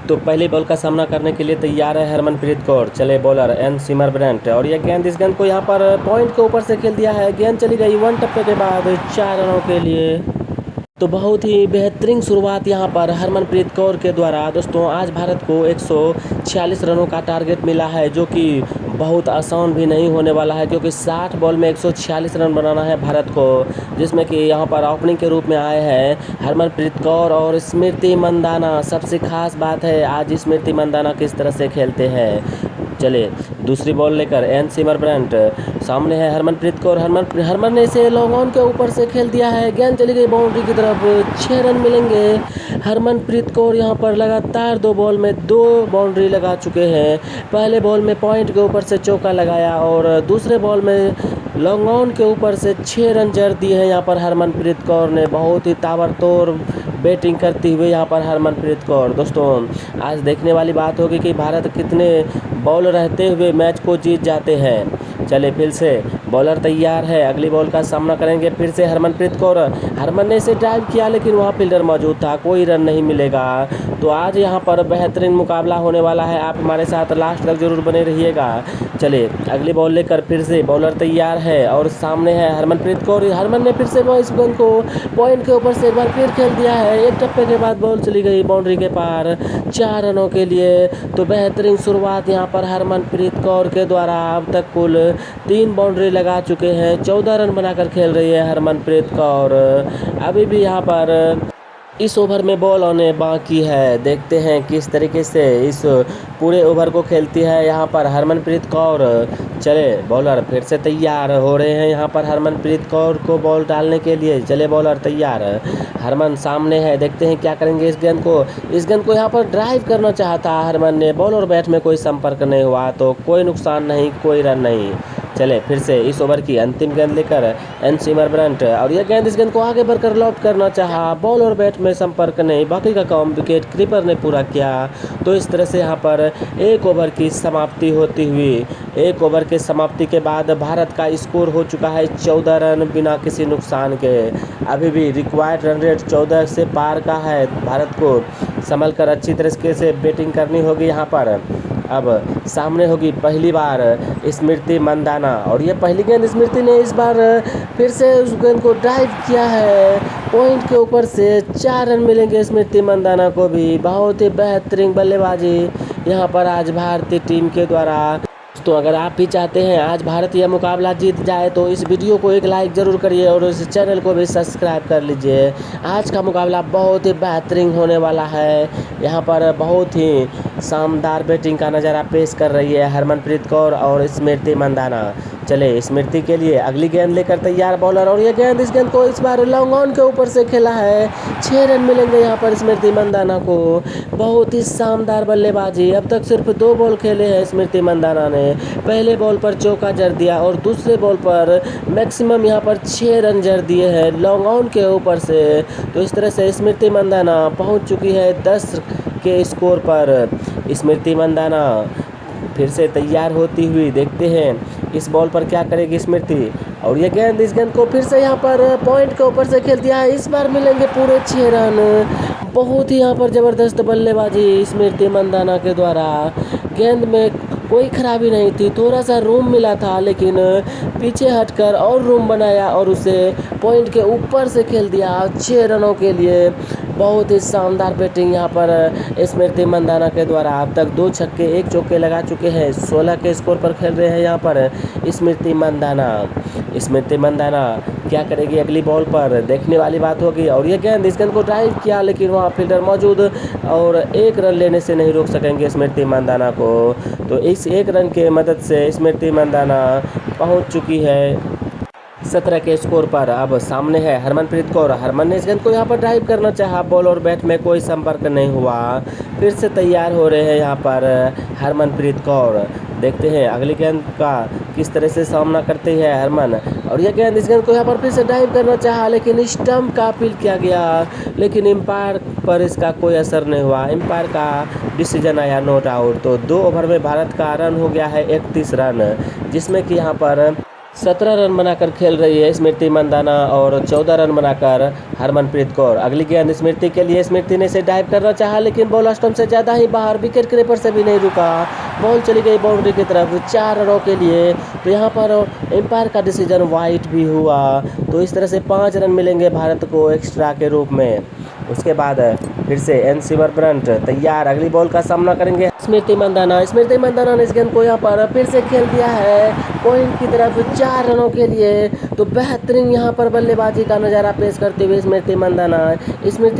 तो पहले बॉल का सामना करने के लिए तैयार है हरमनप्रीत कौर। चले बॉलर एन सिमरन और ये गेंद, इस गेंद को यहाँ पर पॉइंट के ऊपर से खेल दिया है। गेंद चली गई 1 टप्पे के बाद 4 रनों के लिए। तो बहुत ही बेहतरीन शुरुआत यहाँ पर हरमनप्रीत कौर के द्वारा। दोस्तों आज भारत को 146 रनों का टारगेट मिला है, जो कि बहुत आसान भी नहीं होने वाला है, क्योंकि 60 बॉल में 146 रन बनाना है भारत को, जिसमें कि यहाँ पर ओपनिंग के रूप में आए हैं हरमनप्रीत कौर और स्मृति मंदाना। सबसे खास बात है आज स्मृति मंदाना किस तरह से खेलते हैं। चले दूसरी बॉल लेकर एन सिमरन, सामने है हरमनप्रीत कौर। हरमन ने इसे लॉन्ग ऑन के ऊपर से खेल दिया है। गेंद चली गई बाउंड्री की तरफ, 6 रन मिलेंगे। हरमनप्रीत कौर यहाँ पर लगातार 2 बॉल में 2 बाउंड्री लगा चुके हैं। पहले बॉल में पॉइंट के ऊपर से चौका लगाया और दूसरे बॉल में लॉन्ग ऑन के ऊपर से 6 रन जड़ दिए हैं यहाँ पर हरमनप्रीत कौर ने। बहुत ही ताबड़तोड़ बैटिंग करती हुए यहाँ पर हरमनप्रीत कौर। दोस्तों आज देखने वाली बात होगी कि भारत कितने बॉल रहते हुए मैच को जीत जाते हैं। चले फिर से बॉलर तैयार है, अगली बॉल का सामना करेंगे फिर से हरमनप्रीत कौर। हरमन ने इसे ड्राइव किया लेकिन वहाँ फील्डर मौजूद था, कोई रन नहीं मिलेगा। तो आज यहाँ पर बेहतरीन मुकाबला होने वाला है, आप हमारे साथ लास्ट तक जरूर बने रहिएगा। चले अगली बॉल लेकर फिर से बॉलर तैयार है और सामने है हरमनप्रीत कौर। हरमन ने फिर से इस गेंद को पॉइंट के ऊपर से एक बार फिर खेल दिया है। 1 टप्पे के बाद बॉल चली गई बाउंड्री के पार 4 रनों के लिए। तो बेहतरीन शुरुआत यहाँ पर हरमनप्रीत कौर के द्वारा। अब तक कुल 3 बाउंड्री लगा चुके हैं, 14 रन बनाकर खेल रही है हरमनप्रीत कौर। अभी भी यहाँ पर इस ओवर में बॉल आने बाकी है, देखते हैं किस तरीके से इस पूरे ओवर को खेलती है यहाँ पर हरमनप्रीत कौर। चले बॉलर फिर से तैयार हो रहे हैं यहाँ पर हरमनप्रीत कौर को बॉल डालने के लिए। चले बॉलर तैयार, हरमन सामने है, देखते हैं क्या करेंगे इस गेंद को यहाँ पर ड्राइव करना चाहता हरमन ने। बॉल और बैट में कोई संपर्क नहीं हुआ, तो कोई नुकसान नहीं, कोई रन नहीं। चले फिर से इस ओवर की अंतिम गेंद लेकर एन सिमरन और यह गेंद, इस गेंद को आगे बढ़कर लॉफ्ट करना चाहा, बॉल और बैट में संपर्क नहीं, बाकी का काम विकेट कीपर ने पूरा किया। तो इस तरह से यहाँ पर एक ओवर की समाप्ति होती हुई, एक ओवर के समाप्ति के बाद भारत का स्कोर हो चुका है 14 रन बिना किसी नुकसान के। अभी भी रिक्वायर्ड रन रेट 14 से पार का है। भारत को संभल कर अच्छी तरीके से बैटिंग करनी होगी यहाँ पर। अब सामने होगी पहली बार स्मृति मंदाना और ये पहली गेंद स्मृति ने इस बार फिर से उस गेंद को ड्राइव किया है पॉइंट के ऊपर से। 4 रन मिलेंगे स्मृति मंदाना को भी। बहुत ही बेहतरीन बल्लेबाजी यहाँ पर आज भारतीय टीम के द्वारा। तो अगर आप भी चाहते हैं आज भारत यह मुकाबला जीत जाए तो इस वीडियो को एक लाइक ज़रूर करिए और इस चैनल को भी सब्सक्राइब कर लीजिए। आज का मुकाबला बहुत ही बेहतरीन होने वाला है। यहाँ पर बहुत ही शानदार बैटिंग का नज़ारा पेश कर रही है हरमनप्रीत कौर और स्मृति मंदाना। चले स्मृति के लिए अगली गेंद लेकर तैयार बॉलर और ये गेंद, इस गेंद को इस बार लॉन्ग ऑन के ऊपर से खेला है। 6 रन मिलेंगे यहाँ पर स्मृति मंदाना को। बहुत ही शानदार बल्लेबाजी। अब तक सिर्फ 2 बॉल खेले हैं स्मृति मंदाना ने। पहले बॉल पर चौका जड़ दिया और दूसरे बॉल पर मैक्सिमम यहाँ पर 6 रन जड़ दिए हैं लॉन्ग ऑन के ऊपर से। तो इस तरह से स्मृति मंदाना पहुँच चुकी है 10 के स्कोर पर। स्मृति मंदाना फिर से तैयार होती हुई, देखते हैं इस बॉल पर क्या करेगी स्मृति। और ये गेंद, इस गेंद को फिर से यहाँ पर पॉइंट के ऊपर से खेल दिया है। इस बार मिलेंगे पूरे 6 रन। बहुत ही यहाँ पर ज़बरदस्त बल्लेबाजी स्मृति मंदाना के द्वारा। गेंद में कोई खराबी नहीं थी, थोड़ा सा रूम मिला था, लेकिन पीछे हटकर और रूम बनाया और उसे पॉइंट के ऊपर से खेल दिया 6 रनों के लिए। बहुत ही शानदार बैटिंग यहाँ पर स्मृति मंदाना के द्वारा। अब तक 2 छक्के 1 चौके लगा चुके हैं। 16 के स्कोर पर खेल रहे हैं यहाँ पर स्मृति मंदाना। स्मृति मंदाना क्या करेगी अगली बॉल पर, देखने वाली बात होगी। और ये गेंद, इस गेंद को ड्राइव किया लेकिन वहाँ फील्डर मौजूद और 1 रन लेने से नहीं रोक सकेंगे स्मृति मंदाना को। तो इस 1 रन के मदद से स्मृति मंदाना पहुँच चुकी है 17 के स्कोर पर। अब सामने है हरमनप्रीत कौर। हरमन ने इस गेंद को यहाँ पर ड्राइव करना चाहा, बॉल और बैट में कोई संपर्क नहीं हुआ। फिर से तैयार हो रहे हैं यहाँ पर हरमनप्रीत कौर। देखते हैं अगली गेंद का किस तरह से सामना करते हैं हरमन। और यह गेंद, इस गेंद को यहाँ पर फिर से ड्राइव करना चाहा लेकिन स्टंप का अपील किया गया, लेकिन एम्पायर पर इसका कोई असर नहीं हुआ। एम्पायर का डिसीजन आया नॉट आउट। तो 2 ओवर में भारत का रन हो गया है 31 रन, जिसमें कि यहाँ पर 17 रन बनाकर खेल रही है स्मृति मंदाना और 14 रन बनाकर हरमनप्रीत कौर। अगली गेंद स्मृति के लिए, स्मृति ने इसे डाइव करना चाहा लेकिन बॉल स्टंप से ज़्यादा ही बाहर, विकेट कीपर से भी नहीं रुका, बॉल चली गई बाउंड्री की तरफ 4 रनों के लिए। तो यहाँ पर एम्पायर का डिसीजन वाइट भी हुआ, तो इस तरह से 5 रन मिलेंगे भारत को एक्स्ट्रा के रूप में। उसके बाद फिर से एन सिमरन तैयार, अगली बॉल का सामना करेंगे स्मृति मंदाना। स्मृति मंदाना ने इस गेंद को यहाँ पर फिर से खेल दिया है पॉइंट की तरफ 4 रनों के लिए। तो बेहतरीन यहाँ पर बल्लेबाजी का नज़ारा पेश करते हुए स्मृति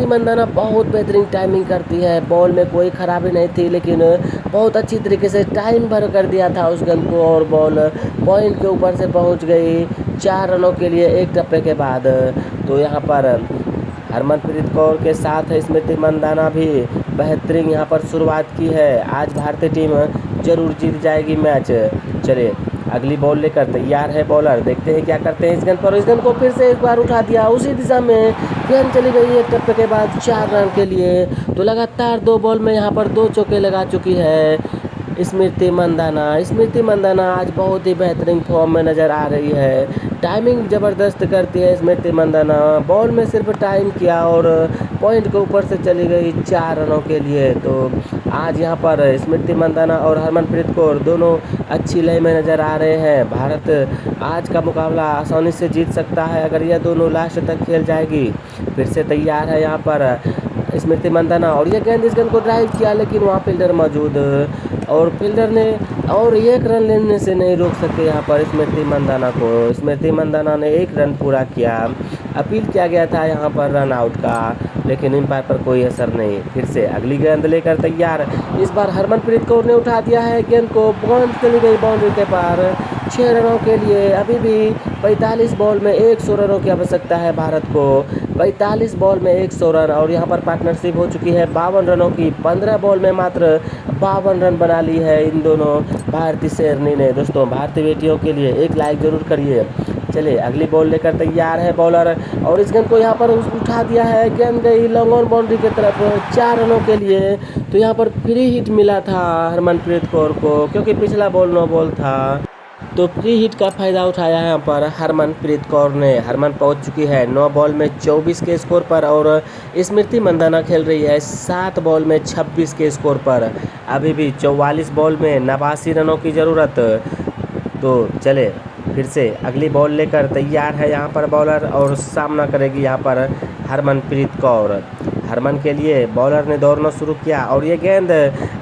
मंदाना बहुत बेहतरीन टाइमिंग करती है, बॉल में कोई खराबी नहीं थी लेकिन बहुत अच्छी तरीके से टाइम भर कर दिया था उस गेंद को और बॉल पॉइंट के ऊपर से पहुँच गई 4 रनों के लिए एक टप्पे के बाद। तो यहाँ पर हरमनप्रीत कौर के साथ स्मृति मंदाना भी बेहतरीन यहाँ पर शुरुआत की है। आज भारतीय टीम जरूर जीत जाएगी मैच। चलिए अगली बॉल लेकर तैयार है बॉलर, देखते हैं क्या करते हैं इस गेंद पर। इस गेंद को फिर से एक बार उठा दिया, उसी दिशा में गेंद चली गई एक टप्पे के बाद 4 रन के लिए। तो लगातार 2 बॉल में यहाँ पर 2 चौके लगा चुकी है स्मृति मंदाना आज बहुत ही बेहतरीन फॉर्म में नज़र आ रही है। टाइमिंग ज़बरदस्त करती है स्मृति मंदाना, बॉल में सिर्फ टाइम किया और पॉइंट के ऊपर से चली गई 4 रनों के लिए। तो आज यहाँ पर स्मृति मंदाना और हरमनप्रीत कौर दोनों अच्छी लय में नज़र आ रहे हैं। भारत आज का मुकाबला आसानी से जीत सकता है अगर यह दोनों लास्ट तक खेल जाएगी। फिर से तैयार है यहाँ पर स्मृति मंदाना और ये गेंद, इस गेंद को ड्राइव किया लेकिन वहाँ फील्डर मौजूद और फील्डर ने और 1 रन लेने से नहीं रोक सके यहाँ पर स्मृति मंदाना को। स्मृति मंदाना ने 1 रन पूरा किया, अपील किया गया था यहाँ पर रन आउट का लेकिन एम्पायर पर कोई असर नहीं। फिर से अगली गेंद लेकर तैयार, इस बार हरमनप्रीत कौर ने उठा दिया है गेंद को, गेंद चली गई बाउंड्री के पार 6 रनों के लिए। अभी भी 45 बॉल में 100 रनों की आवश्यकता है भारत को, 45 बॉल में 100 रन और यहाँ पर पार्टनरशिप हो चुकी है 52 रनों की। 15 बॉल में मात्र 52 रन बना ली है इन दोनों भारतीय शेरनी ने। दोस्तों भारतीय बेटियों के लिए एक लाइक जरूर करिए। चलिए अगली बॉल लेकर तैयार है बॉलर और इस गेंद को यहाँ पर उठा दिया है, गेंद गई लॉन्ग ऑन बाउंड्री की तरफ 4 रनों के लिए। तो यहाँ पर फ्री हिट मिला था हरमनप्रीत कौर को क्योंकि पिछला बॉल नो बॉल था, तो फ्री हिट का फायदा उठाया है यहाँ पर हरमनप्रीत कौर ने। हरमन पहुँच चुकी है 9 बॉल में 24 के स्कोर पर और स्मृति मंदाना खेल रही है 7 बॉल में 26 के स्कोर पर। अभी भी 44 बॉल में 89 रनों की ज़रूरत। तो चले फिर से अगली बॉल लेकर तैयार है यहाँ पर बॉलर और सामना करेगी यहाँ पर हरमनप्रीत कौर। हरमन के लिए बॉलर ने दौड़ना शुरू किया और ये गेंद,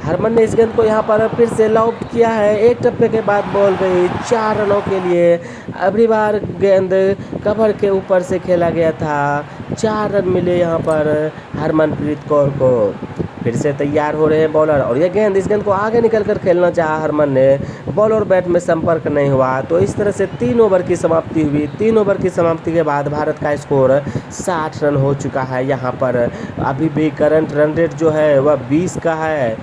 हरमन ने इस गेंद को यहाँ पर फिर से लॉफ्ट किया है, एक टप्पे के बाद बॉल गई 4 रनों के लिए। अगली बार गेंद कवर के ऊपर से खेला गया था, 4 रन मिले यहाँ पर हरमनप्रीत कौर को। फिर से तैयार हो रहे हैं बॉलर और ये गेंद, इस गेंद को आगे निकल कर खेलना चाहा हरमन ने, बॉल और बैट में संपर्क नहीं हुआ। तो इस तरह से 3 ओवर की समाप्ति हुई। 3 ओवर की समाप्ति के बाद भारत का स्कोर 60 रन हो चुका है यहाँ पर। अभी भी करंट रन रेट जो है वह 20 का है।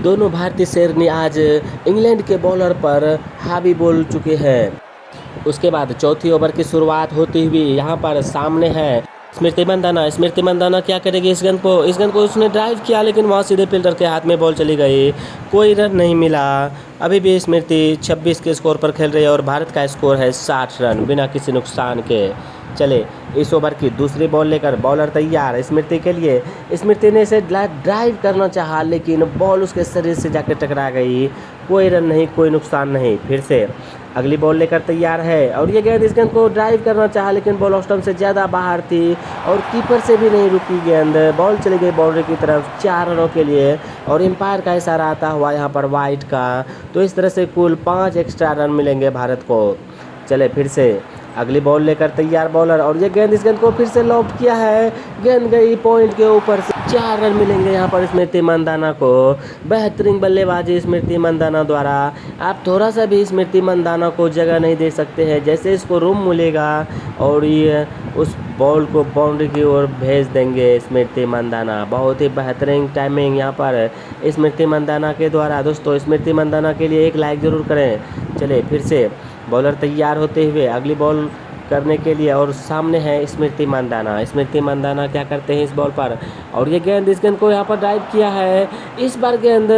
दोनों भारतीय शेरनी आज इंग्लैंड के बॉलर पर हावी बोल चुके हैं। उसके बाद चौथी ओवर की शुरुआत होती हुई यहाँ पर सामने है स्मृति मंदाना क्या करेगी इस गेंद को उसने ड्राइव किया लेकिन वहाँ सीधे फील्डर के हाथ में बॉल चली गई, कोई रन नहीं मिला। अभी भी स्मृति 26 के स्कोर पर खेल रही है और भारत का स्कोर है 60 रन बिना किसी नुकसान के। चले इस ओवर की दूसरी बॉल लेकर बॉलर तैयार स्मृति के लिए। स्मृति ने इसे ड्राइव करना चाहा लेकिन बॉल उसके शरीर से जाकर टकरा गई, कोई रन नहीं, कोई नुकसान नहीं। फिर से अगली बॉल लेकर तैयार है और ये गेंद, इस गेंद को ड्राइव करना चाहा लेकिन बॉल ऑफ स्टंप से ज़्यादा बाहर थी और कीपर से भी नहीं रुकी गेंद, बॉल चली गई बाउंड्री की तरफ 4 रनों के लिए और एम्पायर का इशारा आता हुआ यहाँ पर वाइट का। तो इस तरह से कुल 5 एक्स्ट्रा रन मिलेंगे भारत को। चले फिर से अगली बॉल लेकर तैयार बॉलर और ये गेंद, इस गेंद को फिर से लॉफ्ट किया है, गेंद गई पॉइंट के ऊपर से 4 रन मिलेंगे यहाँ पर स्मृति मंदाना को। बेहतरीन बल्लेबाजी स्मृति मंदाना द्वारा। आप थोड़ा सा भी स्मृति मंदाना को जगह नहीं दे सकते हैं, जैसे इसको रूम मिलेगा और ये उस बॉल को बाउंड्री की ओर भेज देंगे स्मृति मंदाना। बहुत ही बेहतरीन टाइमिंग यहाँ पर स्मृति मंदाना के द्वारा। दोस्तों स्मृति मंदाना के लिए एक लाइक ज़रूर करें। चले फिर से बॉलर तैयार होते हुए अगली बॉल करने के लिए और सामने है स्मृति मंदाना। स्मृति मंदाना क्या करते हैं इस बॉल पर, और ये गेंद इस गेंद को यहाँ पर ड्राइव किया है। इस बार गेंद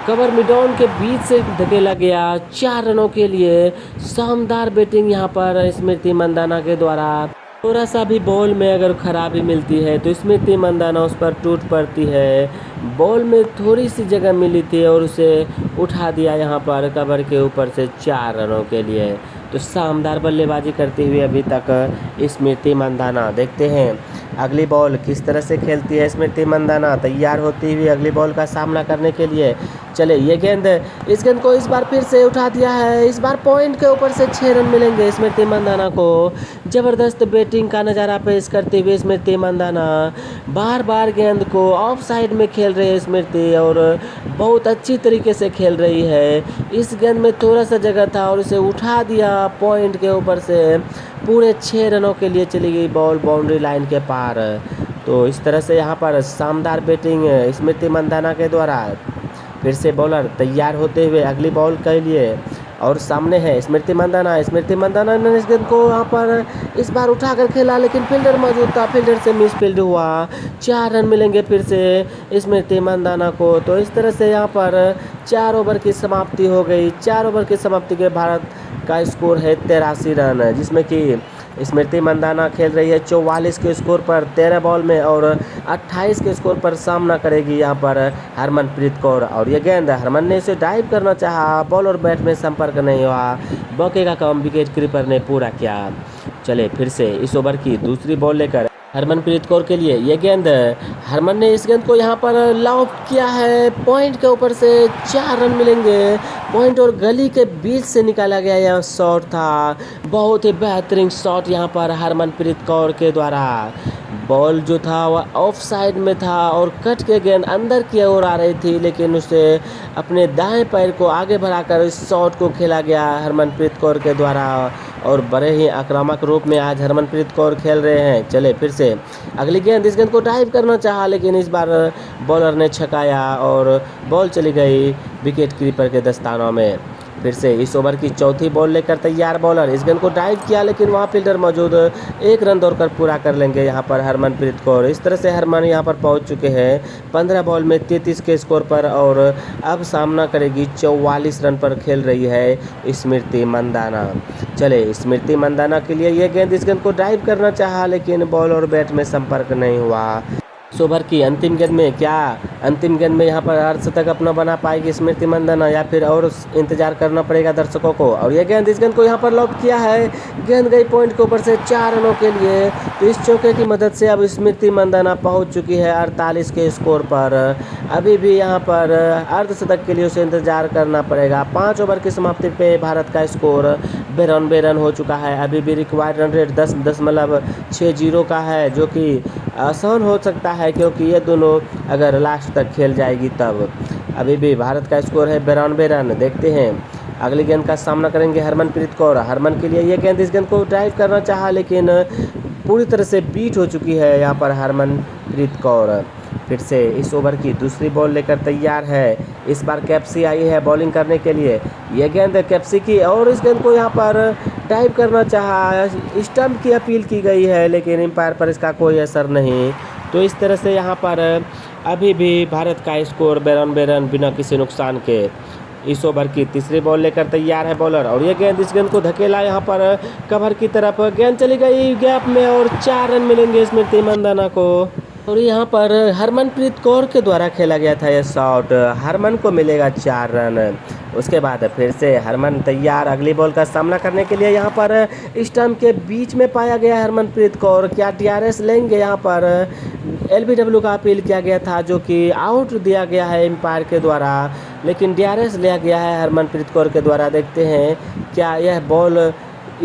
कवर मिडॉन के बीच से धकेला गया 4 रनों के लिए। शानदार बैटिंग यहाँ पर स्मृति मंदाना के द्वारा। थोड़ा सा भी बॉल में अगर खराबी मिलती है तो स्मृति मंदाना उस पर टूट पड़ती है। बॉल में थोड़ी सी जगह मिली थी और उसे उठा दिया यहाँ पर कवर के ऊपर से 4 रनों के लिए। तो शानदार बल्लेबाजी करते हुए अभी तक स्मृति मंदाना। देखते हैं अगली बॉल किस तरह से खेलती है स्मृति मंदाना, तैयार होती हुई अगली बॉल का सामना करने के लिए। चले ये गेंद, इस गेंद को इस बार फिर से उठा दिया है। इस बार पॉइंट के ऊपर से 6 रन मिलेंगे स्मृति मंदाना को। ज़बरदस्त बैटिंग का नज़ारा पेश करते हुए स्मृति मंदाना बार बार गेंद को ऑफ साइड में खेल रही है स्मृति, और बहुत अच्छी तरीके से खेल रही है। इस गेंद में थोड़ा सा जगह था और इसे उठा दिया पॉइंट के ऊपर से। पूरे 6 रनों के लिए चली गई बॉल बाउंड्री लाइन के पार। तो इस तरह से यहाँ पर शानदार बैटिंग स्मृति मंदाना के द्वारा। फिर से बॉलर तैयार होते हुए अगली बॉल के लिए, और सामने है स्मृति मंदाना। स्मृति मंदाना ने इस गेंद को यहाँ पर इस बार उठाकर खेला, लेकिन फील्डर मौजूद था, फील्डर से मिस फील्ड हुआ। 4 रन मिलेंगे फिर से स्मृति मंदाना को। तो इस तरह से यहाँ पर 4 ओवर की समाप्ति हो गई। 4 ओवर की समाप्ति के भारत का स्कोर है 83 रन, जिसमें कि स्मृति मंदाना खेल रही है 44 के स्कोर पर 13 बॉल में, और 28 के स्कोर पर सामना करेगी यहाँ पर हरमनप्रीत कौर। और ये गेंद हरमन ने इसे डाइव करना चाहा, बॉल और बैट में संपर्क नहीं हुआ। मौके का काम विकेट कीपर ने पूरा किया। चले फिर से इस ओवर की दूसरी बॉल लेकर हरमनप्रीत कौर के लिए ये गेंद, हरमन ने इस गेंद को यहाँ पर लॉब किया है। पॉइंट के ऊपर से 4 रन मिलेंगे। पॉइंट और गली के बीच से निकाला गया यह शॉट था। बहुत ही बेहतरीन शॉट यहाँ पर हरमनप्रीत कौर के द्वारा। बॉल जो था वह ऑफ साइड में था और कट के गेंद अंदर की ओर आ रही थी, लेकिन उसे अपने दाएं पैर को आगे बढ़ाकर इस शॉट को खेला गया हरमनप्रीत कौर के द्वारा। और बड़े ही आक्रामक रूप में आज हरमनप्रीत कौर खेल रहे हैं। चले फिर से अगली गेंद, इस गेंद को डाइव करना चाहा, लेकिन इस बार बॉलर ने छकाया और बॉल चली गई विकेट कीपर के दस्तानों में। फिर से इस ओवर की चौथी बॉल लेकर तैयार बॉलर, इस गेंद को डाइव किया, लेकिन वहाँ फील्डर मौजूद, 1 रन दौड़कर पूरा कर लेंगे यहाँ पर हरमनप्रीत कौर। इस तरह से हरमन यहाँ पर पहुँच चुके हैं 15 बॉल में 33 के स्कोर पर, और अब सामना करेगी 44 रन पर खेल रही है स्मृति मंदाना। चले स्मृति मंदाना के लिए ये गेंद, इस गेंद को डाइव करना चाहा, लेकिन बॉल और बैट में संपर्क नहीं हुआ। इस ओवर की अंतिम गेंद में, क्या अंतिम गेंद में यहाँ पर अर्धशतक अपना बना पाएगी स्मृति मंदाना, या फिर और इंतजार करना पड़ेगा दर्शकों को। और ये गेंद, इस गेंद को यहाँ पर लॉब किया है। गेंद गई पॉइंट के ऊपर से 4 रनों के लिए। तो इस चौके की मदद से अब स्मृति मंदाना पहुँच चुकी है 48 के स्कोर पर। अभी भी यहाँ पर अर्धशतक के लिए उसे इंतजार करना पड़ेगा। 5 ओवर की समाप्ति पे भारत का स्कोर 92 रन हो चुका है। अभी भी रिक्वायर्ड रन रेट 10.60 का है, जो कि आसान हो सकता है क्योंकि ये दोनों अगर लास्ट तक खेल जाएगी तब। अभी भी भारत का स्कोर है 92 रन। देखते हैं अगली गेंद का सामना करेंगे हरमनप्रीत कौर। हरमन के लिए ये गेंद, इस गेंद को ड्राइव करना चाहा, लेकिन पूरी तरह से बीट हो चुकी है यहाँ पर हरमनप्रीत कौर। फिर से इस ओवर की दूसरी बॉल लेकर तैयार है। इस बार कैप्सी आई है बॉलिंग करने के लिए। ये गेंद कैप्सी की, और इस गेंद को यहाँ पर डाइव करना चाहा, स्टंप की अपील की गई है, लेकिन एम्पायर पर इसका कोई असर नहीं। तो इस तरह से यहाँ पर अभी भी भारत का स्कोर 92 रन बिना किसी नुकसान के। इस ओवर की तीसरी बॉल लेकर तैयार है बॉलर, और ये गेंद, इस गेंद को धकेला यहाँ पर कवर की तरफ। गेंद चली गई गैप में और 4 रन मिलेंगे स्मृति मंदाना को। और यहाँ पर हरमनप्रीत कौर के द्वारा खेला गया था यह शॉट। हरमन को मिलेगा 4 रन। उसके बाद फिर से हरमन तैयार अगली बॉल का सामना करने के लिए। यहाँ पर स्टंप के बीच में पाया गया हरमनप्रीत कौर। क्या DRS लेंगे? यहाँ पर LBW का अपील किया गया था, जो कि आउट दिया गया है एम्पायर के द्वारा, लेकिन DRS लिया गया है हरमनप्रीत कौर के द्वारा। देखते हैं क्या यह बॉल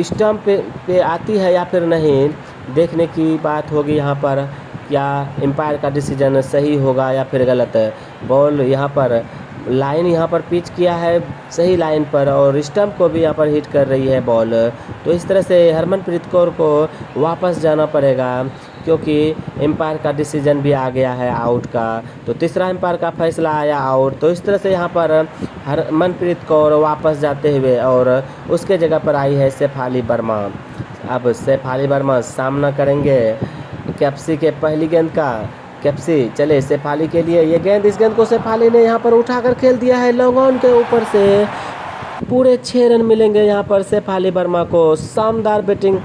स्टंप पे आती है या फिर नहीं, देखने की बात होगी यहाँ पर। क्या एम्पायर का डिसीजन सही होगा या फिर गलत है। बॉल यहाँ पर लाइन यहाँ पर पिच किया है सही लाइन पर, और स्टंप को भी यहाँ पर हिट कर रही है बॉल। तो इस तरह से हरमनप्रीत कौर को वापस जाना पड़ेगा, क्योंकि एम्पायर का डिसीजन भी आ गया है आउट का। तो तीसरा एम्पायर का फैसला आया आउट। तो इस तरह से यहाँ पर हरमनप्रीत कौर वापस जाते हुए, और उसके जगह पर आई है शेफाली वर्मा। अब सैफ अली वर्मा सामना करेंगे कैप्सी के पहली गेंद का। कैप्सी चले सैफ अली के लिए, ये गेंद, इस गेंद को सैफ अली ने यहाँ पर उठाकर खेल दिया है लॉन्ग ऑन के ऊपर से। पूरे 6 रन मिलेंगे यहाँ पर सैफ अली वर्मा को। शानदार बैटिंग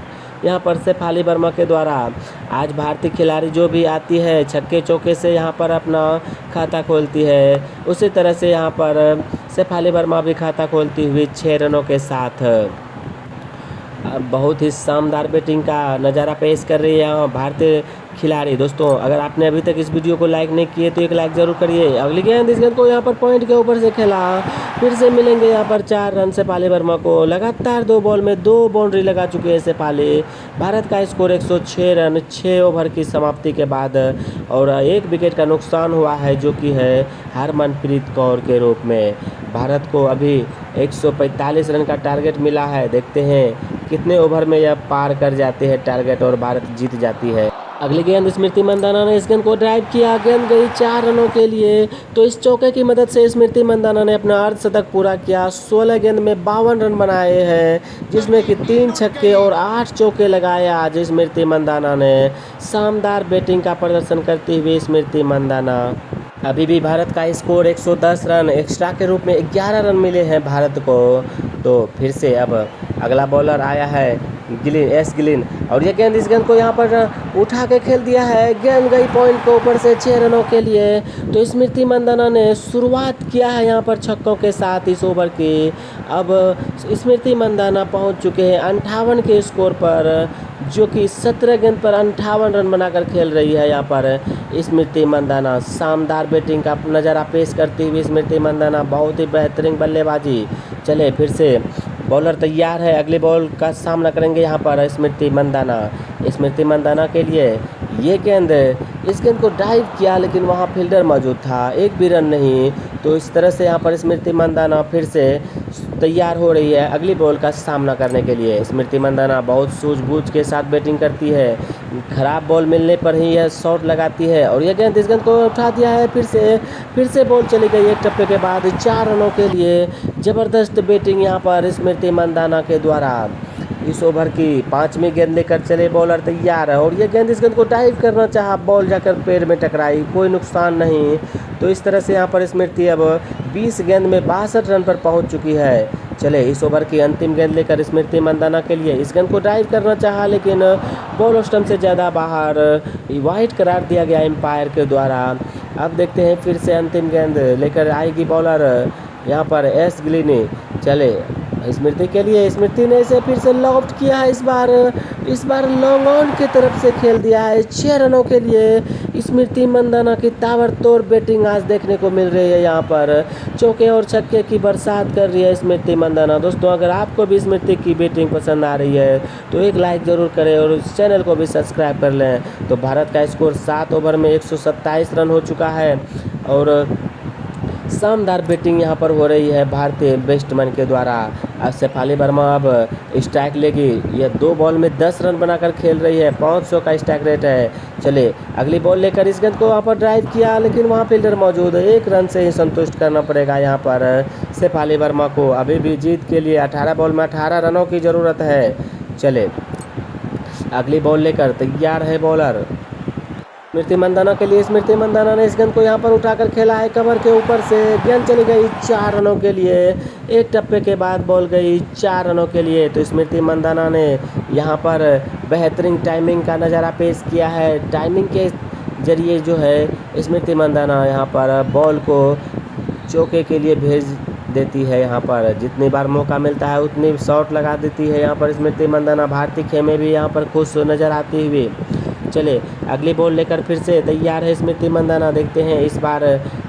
यहाँ पर सैफ अली वर्मा के द्वारा। आज भारतीय खिलाड़ी जो भी आती है छक्के चौके से यहाँ पर अपना खाता खोलती है, उसी तरह से यहाँ पर सैफ अली वर्मा भी खाता खोलती हुई 6 रनों के साथ बहुत ही शानदार बैटिंग का नज़ारा पेश कर रही है भारतीय खिलाड़ी। दोस्तों अगर आपने अभी तक इस वीडियो को लाइक नहीं किए तो एक लाइक ज़रूर करिए। अगली गेंद, इस गेंद को यहाँ पर पॉइंट के ऊपर से खेला, फिर से मिलेंगे यहाँ पर 4 रन सैफ अली वर्मा को। लगातार 2 बॉल में 2 बाउंड्री लगा चुके हैं सैफ अली। भारत का स्कोर 106 रन 6 ओवर की समाप्ति के बाद, और 1 विकेट का नुकसान हुआ है जो कि है हरमनप्रीत कौर के रूप में। भारत को अभी 145 रन का टारगेट मिला है। देखते हैं कितने ओवर में यह पार कर जाते हैं टारगेट और भारत जीत जाती है। अगली गेंद, स्मृति मंदाना ने इस गेंद को ड्राइव किया, गेंद गई 4 रनों के लिए। तो इस चौके की मदद से स्मृति मंदाना ने अपना अर्धशतक पूरा किया। 16 गेंद में 52 रन बनाए हैं, जिसमें कि 3 छक्के और 8 चौके लगाए आज स्मृति मंदाना ने। शानदार बैटिंग का प्रदर्शन करती हुई स्मृति मंदाना। अभी भी भारत का स्कोर 110 रन, एक्स्ट्रा के रूप में 11 रन मिले हैं भारत को। तो फिर से अब अगला बॉलर आया है गिलिन, और ये गेंद, इस गेंद को यहाँ पर उठा के खेल दिया है, गेंद गई पॉइंट के ऊपर से 6 रनों के लिए। तो स्मृति मंदाना ने शुरुआत किया है यहाँ पर छक्कों के साथ इस ओवर की। अब स्मृति मंदाना पहुँच चुके हैं 58 के स्कोर पर, जो कि 17 गेंद पर 58 रन बनाकर खेल रही है यहाँ पर स्मृति मंदाना। शानदार बैटिंग का नज़ारा पेश करती हुई स्मृति मंदाना, बहुत ही बेहतरीन बल्लेबाजी। चले फिर से बॉलर तैयार है, अगले बॉल का सामना करेंगे यहाँ पर स्मृति मंदाना। स्मृति मंदाना के लिए ये गेंद, इस गेंद को ड्राइव किया लेकिन वहाँ फील्डर मौजूद था, एक भी रन नहीं। तो इस तरह से यहाँ पर स्मृति मंदाना फिर से तैयार हो रही है अगली बॉल का सामना करने के लिए। स्मृति मंदाना बहुत सूझबूझ के साथ बैटिंग करती है, खराब बॉल मिलने पर ही यह शॉट लगाती है, और यह गेंद, इस गेंद को उठा दिया है, फिर से बॉल चली गई एक टप्पे के बाद 4 रनों के लिए। ज़बरदस्त बैटिंग यहाँ पर स्मृति मंदाना के द्वारा। इस ओवर की 5वीं गेंद लेकर चले बॉलर तैयार है, और ये गेंद, इस गेंद को डाइव करना चाहा, बॉल जाकर पैर में टकराई, कोई नुकसान नहीं। तो इस तरह से यहाँ पर स्मृति अब 20 गेंद में 62 रन पर पहुँच चुकी है। चले इस ओवर की अंतिम गेंद लेकर स्मृति मंदाना के लिए, इस गेंद को ड्राइव करना चाहा लेकिन बॉल स्टंप से ज़्यादा बाहर, वाइड करार दिया गया एम्पायर के द्वारा। अब देखते हैं फिर से अंतिम गेंद लेकर आएगी बॉलर यहाँ पर एस गिलिनी। चले स्मृति के लिए, स्मृति ने इसे फिर से लॉफ्ट किया है, इस बार लॉन्ग ऑन की तरफ से खेल दिया है 6 रनों के लिए। स्मृति मंदाना की ताबड़तोड़ बैटिंग आज देखने को मिल रही है, यहाँ पर चौके और छक्के की बरसात कर रही है स्मृति मंदाना। दोस्तों अगर आपको भी स्मृति की बैटिंग पसंद आ रही है तो एक लाइक ज़रूर करें और इस चैनल को भी सब्सक्राइब कर लें। तो भारत का स्कोर 7 ओवर में 127 रन हो चुका है, और शानदार बैटिंग यहाँ पर हो रही है भारतीय बैट्समैन के द्वारा। अब सैफ अली वर्मा अब स्ट्राइक लेगी, यह 2 बॉल में 10 रन बनाकर खेल रही है, 500 का स्ट्राइक रेट है। चले अगली बॉल लेकर इस गेंद को वहाँ पर ड्राइव किया लेकिन वहाँ फील्डर मौजूद है, 1 रन से ही संतुष्ट करना पड़ेगा यहाँ पर सैफ अली वर्मा को। अभी भी जीत के लिए 18 बॉल में 18 रनों की ज़रूरत है। चले अगली बॉल लेकर तैयार है बॉलर स्मृति मंदाना के लिए। स्मृति मंदाना ने इस गेंद को यहाँ पर उठाकर खेला है कवर के ऊपर से, गेंद चली गई 4 रनों के लिए। एक टप्पे के बाद बॉल गई 4 रनों के लिए। तो स्मृति मंदाना ने यहाँ पर बेहतरीन टाइमिंग का नज़ारा पेश किया है। टाइमिंग के जरिए जो है स्मृति मंदाना यहाँ पर बॉल को चौके के लिए भेज देती है। यहाँ पर जितनी बार मौका मिलता है उतनी शॉट लगा देती है यहाँ पर स्मृति मंदाना। भारतीय खेमे भी यहाँ पर खुश नज़र आती हुई। चले अगली बॉल लेकर फिर से तैयार है स्मृति मंदाना, देखते हैं इस बार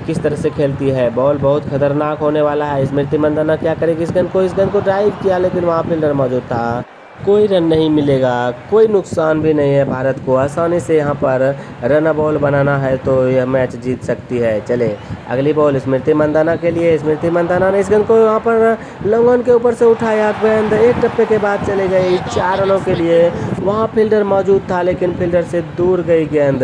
किस तरह से खेलती है। बॉल बहुत खतरनाक होने वाला है, स्मृति मंदाना क्या करेगी। इस गेंद को ड्राइव किया लेकिन वहाँ फील्डर मौजूद था, कोई रन नहीं मिलेगा, कोई नुकसान भी नहीं है। भारत को आसानी से यहाँ पर रन बॉल बनाना है तो यह मैच जीत सकती है। चले अगली बॉल स्मृति मंदाना के लिए। स्मृति मंदाना ने इस गेंद को यहाँ पर लॉन्ग ऑन के ऊपर से उठाया, गेंद एक टप्पे के बाद चले गई 4 रनों के लिए। वहाँ फील्डर मौजूद था लेकिन फील्डर से दूर गई गेंद।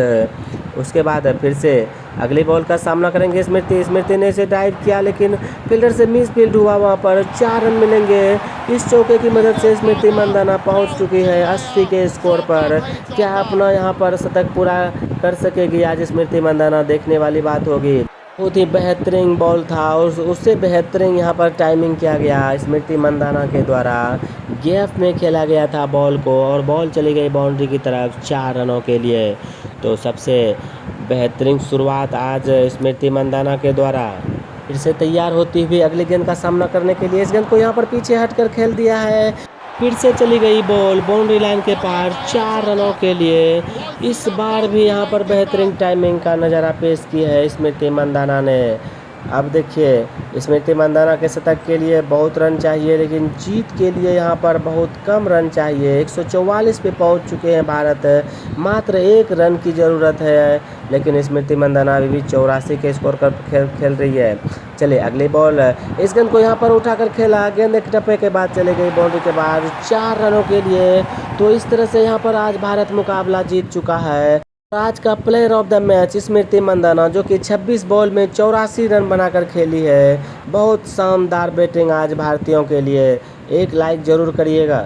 उसके बाद फिर से अगली बॉल का सामना करेंगे स्मृति ने इसे ड्राइव किया, लेकिन फील्डर से मिस फील्ड हुआ। वहाँ पर 4 रन मिलेंगे। इस चौके की मदद से स्मृति मंदाना पहुँच चुकी है 80 के स्कोर पर। क्या अपना यहाँ पर शतक पूरा कर सकेगी आज स्मृति मंदाना, देखने वाली बात होगी। बहुत ही बेहतरीन बॉल था और उससे बेहतरीन यहाँ पर टाइमिंग किया गया स्मृति मंदाना के द्वारा। गैप में खेला गया था बॉल को और बॉल चली गई बाउंड्री की तरफ 4 रनों के लिए। तो सबसे बेहतरीन शुरुआत आज स्मृति मंदाना के द्वारा। फिर से तैयार होती हुई अगली गेंद का सामना करने के लिए इस गेंद को यहाँ पर पीछे हटकर खेल दिया है। फिर से चली गई बॉल बाउंड्री लाइन के पार 4 रनों के लिए। इस बार भी यहाँ पर बेहतरीन टाइमिंग का नज़ारा पेश किया है स्मृति मंदाना ने। अब देखिए स्मृति मंदाना के शतक के लिए बहुत रन चाहिए, लेकिन जीत के लिए यहाँ पर बहुत कम रन चाहिए। 144 पे पहुँच चुके हैं भारत, मात्र 1 रन की ज़रूरत है, लेकिन स्मृति मंदाना अभी भी 84 के स्कोर पर खेल रही है। चलिए अगली बॉल, इस गेंद को यहाँ पर उठाकर खेला, गेंद एक टप्पे के बाद चले गई बाउंड्री के बाद 4 रनों के लिए। तो इस तरह से यहाँ पर आज भारत मुकाबला जीत चुका है। आज का प्लेयर ऑफ द मैच स्मृति मंदाना, जो कि 26 बॉल में 84 रन बनाकर खेली है। बहुत शानदार बैटिंग आज भारतीयों के लिए। एक लाइक ज़रूर करिएगा।